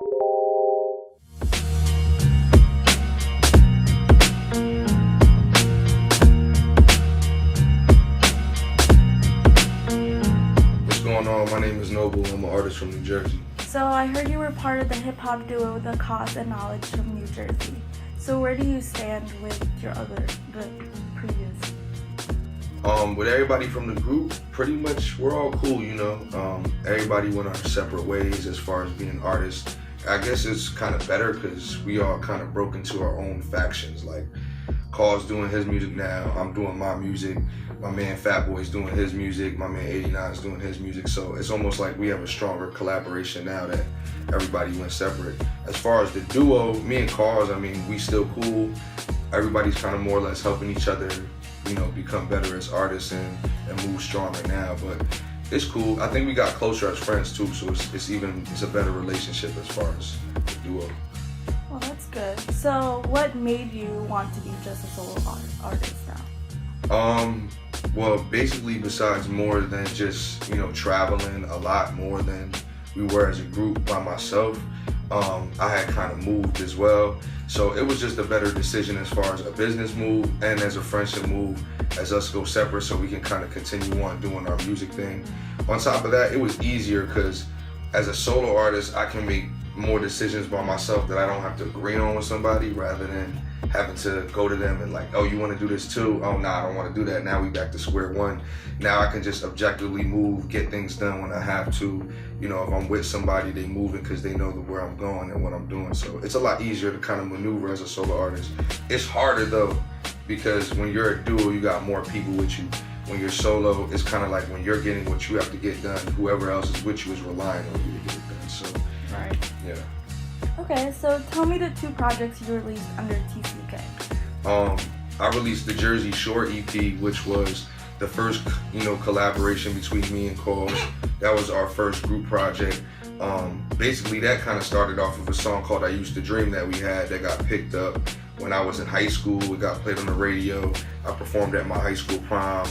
What's going on? My name is Nobel. I'm an artist from New Jersey. So I heard you were part of the hip-hop duo The Cause and Knowledge from New Jersey. So where do you stand with the previous? With everybody from the group, pretty much we're all cool, you know. Everybody went our separate ways as far as being artists. I guess it's kind of better because we all kind of broke into our own factions. Like, Cause doing his music now, I'm doing my music. My man Fat Boy's doing his music. My man 89's doing his music. So it's almost like we have a stronger collaboration now that everybody went separate. As far as the duo, me and Cause, I mean, we still cool. Everybody's kind of more or less helping each other, you know, become better as artists and move stronger now. But it's cool. I think we got closer as friends too, so it's a better relationship as far as the duo. Well, that's good. So what made you want to be just a solo artist now? Well, basically besides more than just, you know, traveling a lot more than we were as a group by myself, I had kind of moved as well. So it was just a better decision as far as a business move and as a friendship move as us go separate so we can kind of continue on doing our music thing. On top of that, it was easier because as a solo artist, I can make more decisions by myself that I don't have to agree on with somebody rather than having to go to them and like, oh, you want to do this too? Oh, nah, I don't want to do that. Now we back to square one. Now I can just objectively move, get things done when I have to. You know, if I'm with somebody, they moving because they know where I'm going and what I'm doing. So it's a lot easier to kind of maneuver as a solo artist. It's harder though, because when you're a duo, you got more people with you. When you're solo, it's kind of like when you're getting what you have to get done, whoever else is with you is relying on you to get it done. So, Right. Yeah. Okay, so tell me the 2 projects you released under TCK. I released the Jersey Shore EP, which was the first, you know, collaboration between me and Cause. That was our first group project. Basically, that kind of started off of a song called I Used to Dream that we had that got picked up when I was in high school. It got played on the radio. I performed at my high school prom.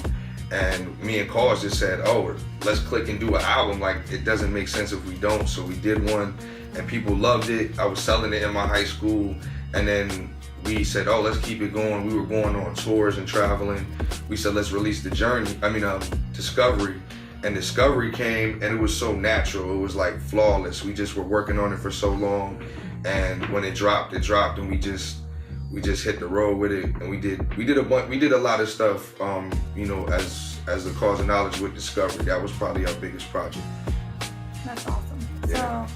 And me and Cause just said, oh, let's click and do an album. Like, it doesn't make sense if we don't. So we did one and people loved it. I was selling it in my high school. And then we said, oh, let's keep it going. We were going on tours and traveling. We said, let's release Discovery. And Discovery came and it was so natural. It was like flawless. We just were working on it for so long. And when it dropped and we just hit the road with it, and we did a lot of stuff, you know, as the Cause of Knowledge with Discovery. That was probably our biggest project. That's awesome. Yeah. So,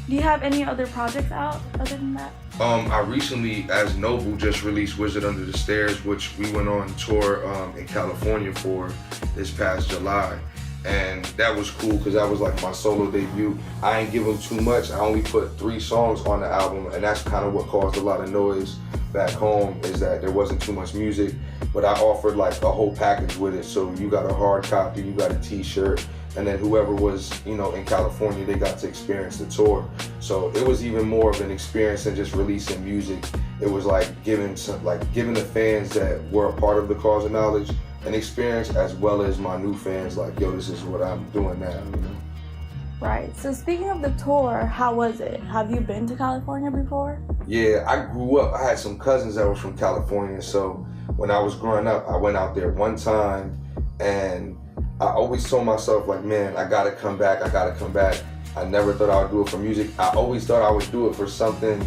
do you have any other projects out other than that? I recently, as Nobel, just released Wizard Under the Stairs, which we went on tour in California for this past July. And that was cool because that was like my solo debut. I ain't give them too much. I only put 3 songs on the album, and that's kind of what caused a lot of noise back home, is that there wasn't too much music. But I offered like a whole package with it. So you got a hard copy, you got a t-shirt, and then whoever was, you know, in California, they got to experience the tour. So it was even more of an experience than just releasing music. It was like giving the fans that were a part of the Cause of Knowledge an experience, as well as my new fans, like, yo, this is what I'm doing now, you know? Right. So speaking of the tour, how was it? Have you been to California before? Yeah, I grew up, I had some cousins that were from California, so when I was growing up, I went out there one time, and I always told myself, like, man, I gotta come back. I never thought I would do it for music. I always thought I would do it for something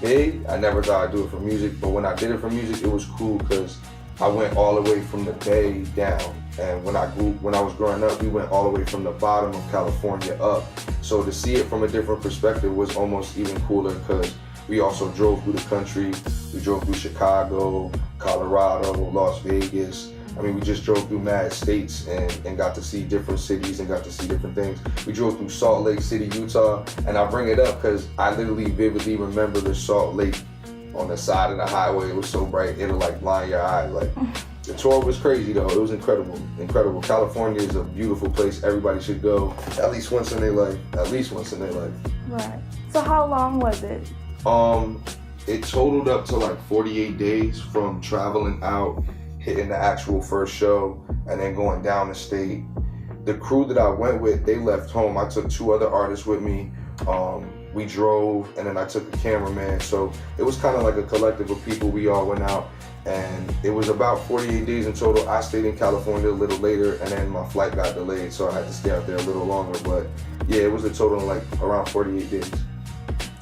big. I never thought I'd do it for music, but when I did it for music, it was cool because I went all the way from the Bay down. And when I was growing up, we went all the way from the bottom of California up. So to see it from a different perspective was almost even cooler because we also drove through the country. We drove through Chicago, Colorado, Las Vegas. I mean, we just drove through mad states and got to see different cities and got to see different things. We drove through Salt Lake City, Utah, and I bring it up because I literally vividly remember the Salt Lake on the side of the highway. It was so bright, it'll like blind your eye. Like, the tour was crazy though. It was incredible. California is a beautiful place. Everybody should go at least once in their life. Right. So how long was it? It totaled up to like 48 days from traveling out, hitting the actual first show, and then going down the state. The crew that I went with, they left home. I took 2 other artists with me. we drove, and then I took a cameraman. So it was kind of like a collective of people. We all went out, and it was about 48 days in total. I stayed in California a little later, and then my flight got delayed, so I had to stay out there a little longer. But yeah, it was a total of like around 48 days.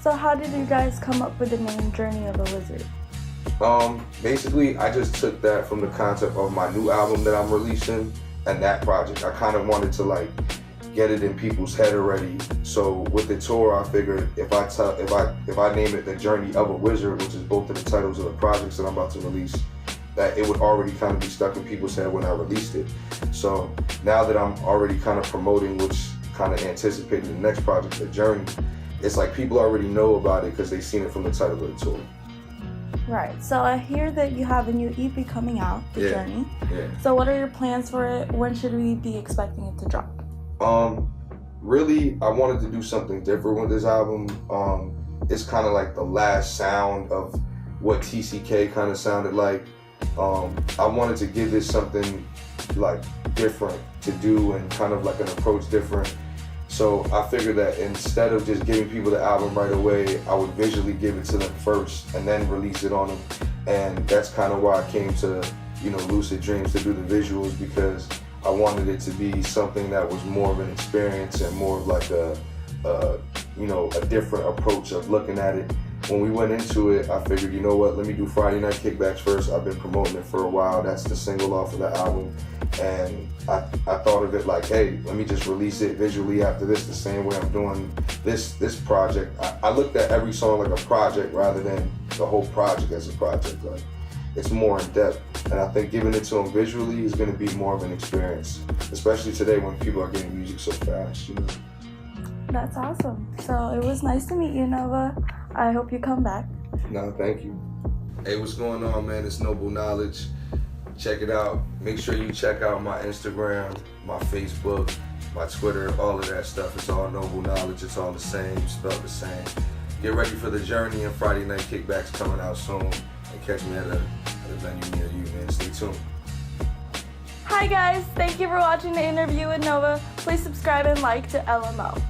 So how did you guys come up with the name Journey of a Wizard? Basically, I just took that from the concept of my new album that I'm releasing and that project. I kind of wanted to like get it in people's head already. So with the tour, I figured if I name it The Journey of a Wizard, which is both of the titles of the projects that I'm about to release, that it would already kind of be stuck in people's head when I released it. So now that I'm already kind of promoting, which kind of anticipating the next project, The Journey, it's like people already know about it because they've seen it from the title of the tour. Right. So I hear that you have a new EP coming out, The Journey. Yeah. So what are your plans for it? When should we be expecting it to drop? Really, I wanted to do something different with this album. It's kind of like the last sound of what TCK kind of sounded like. I wanted to give this something like different to do and kind of like an approach different. So I figured that instead of just giving people the album right away, I would visually give it to them first and then release it on them. And that's kind of why I came to, Lucid Dreams to do the visuals, because I wanted it to be something that was more of an experience and more of like a different approach of looking at it. When we went into it, I figured, you know what, let me do Friday Night Kickbacks first. I've been promoting it for a while. That's the single off of the album. And I thought of it like, hey, let me just release it visually after this, the same way I'm doing this project. I looked at every song like a project rather than the whole project as a project. Like, it's more in depth. And I think giving it to them visually is going to be more of an experience, especially today when people are getting music so fast, That's awesome. So it was nice to meet you, Nova. I hope you come back. No, thank you. Hey, what's going on, man? It's Noble Knowledge. Check it out. Make sure you check out my Instagram, my Facebook, my Twitter, all of that stuff. It's all Noble Knowledge. It's all the same, spelled the same. Get ready for The Journey and Friday Night Kickbacks coming out soon. And catch me at a venue near you, man. Stay tuned. Hi guys, thank you for watching the interview with Nova. Please subscribe and like to LMO.